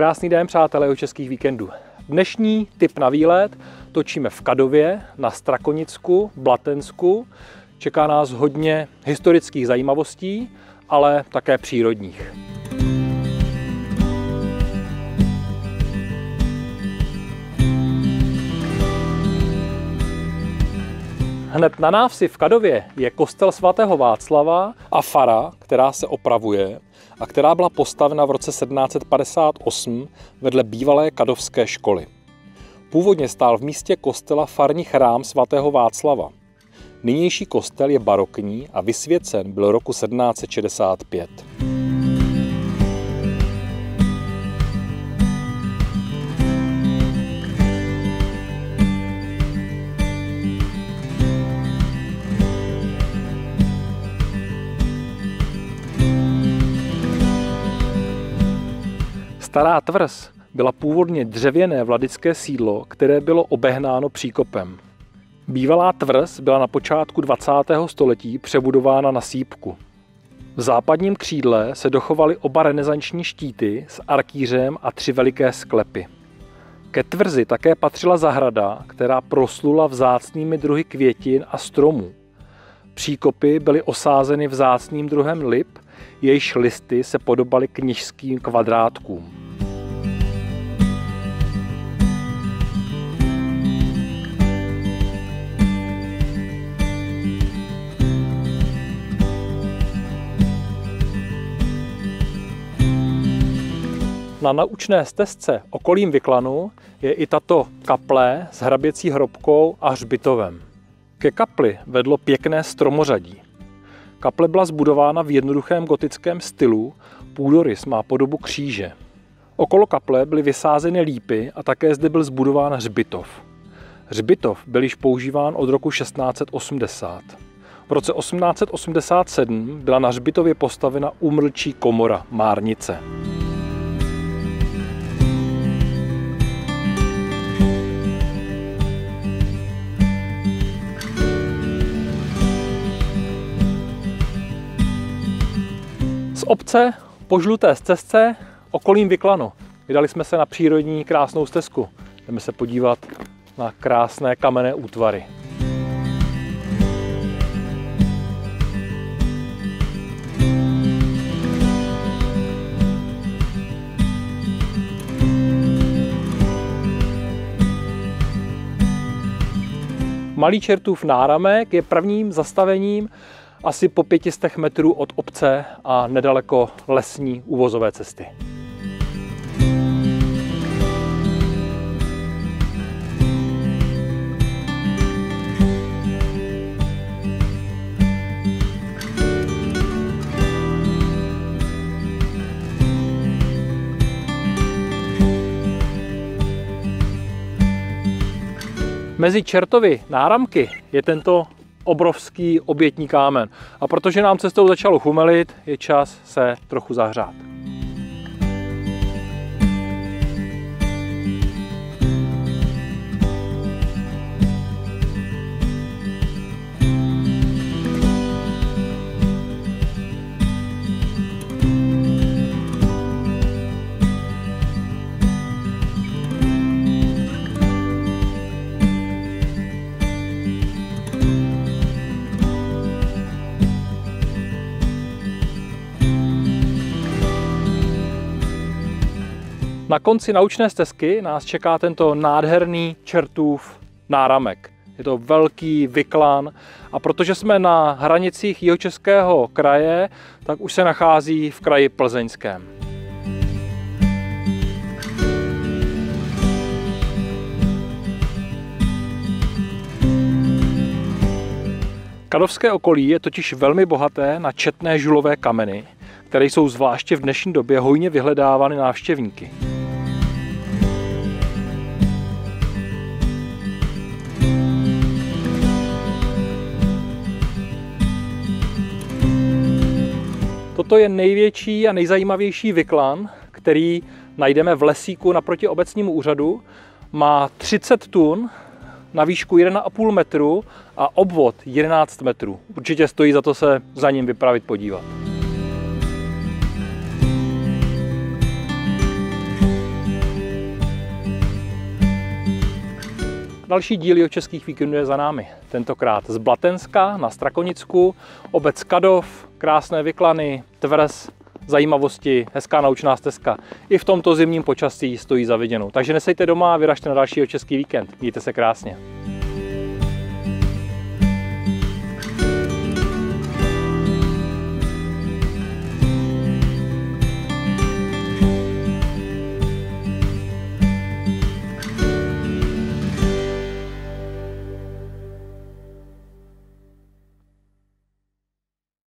Krásný den, přátelé u českých víkendů. Dnešní tip na výlet točíme v Kadově, na Strakonicku, Blatensku. Čeká nás hodně historických zajímavostí, ale také přírodních. Hned na návsi v Kadově je kostel svatého Václava a fara, která se opravuje a která byla postavena v roce 1758 vedle bývalé kadovské školy. Původně stál v místě kostela farní chrám svatého Václava. Nynější kostel je barokní a vysvěcen byl roku 1765. Stará tvrz byla původně dřevěné vladické sídlo, které bylo obehnáno příkopem. Bývalá tvrz byla na počátku 20. století přebudována na sýpku. V západním křídle se dochovaly oba renesanční štíty s arkýřem a 3 veliké sklepy. Ke tvrzi také patřila zahrada, která proslula vzácnými druhy květin a stromů. Příkopy byly osázeny vzácným druhem lip, jejichž listy se podobaly kněžským kvadrátkům. Na naučné stezce okolím Vyklanu je i tato kaple s hraběcí hrobkou a hřbitovem. Ke kapli vedlo pěkné stromořadí. Kaple byla zbudována v jednoduchém gotickém stylu, půdorys má podobu kříže. Okolo kaple byly vysázeny lípy a také zde byl zbudován hřbitov. Hřbitov byl již používán od roku 1680. V roce 1887 byla na hřbitově postavena úmrtčí komora Márnice. Z obce po žluté stezce okolím Vyklanu. Vydali jsme se na přírodní krásnou stezku. Jdeme se podívat na krásné kamenné útvary. Malý Čertův náramek je prvním zastavením asi po 500 metrů od obce a nedaleko lesní uvozové cesty. Mezi Čertovy náramky je tento obrovský obětní kámen. A protože nám cestou začalo chumelit, je čas se trochu zahřát. Na konci naučné stezky nás čeká tento nádherný Čertův náramek. Je to velký Vyklan a protože jsme na hranicích Jihočeského kraje, tak už se nachází v kraji Plzeňském. Kadovské okolí je totiž velmi bohaté na četné žulové kameny, které jsou zvláště v dnešní době hojně vyhledávány návštěvníky. Toto je největší a nejzajímavější Vyklan, který najdeme v lesíku naproti obecnímu úřadu. Má 30 tun, na výšku 1,5 metru a obvod 11 metrů. Určitě stojí za to se za ním vypravit podívat. Další díly o českých víkendů je za námi. Tentokrát z Blatenska na Strakonicku, obec Kadov, krásné Vyklany, tvrz, zajímavosti, hezká naučná stezka. I v tomto zimním počasí stojí za viděnou. Takže nesejte doma a vyražte na dalšího český víkend. Mějte se krásně.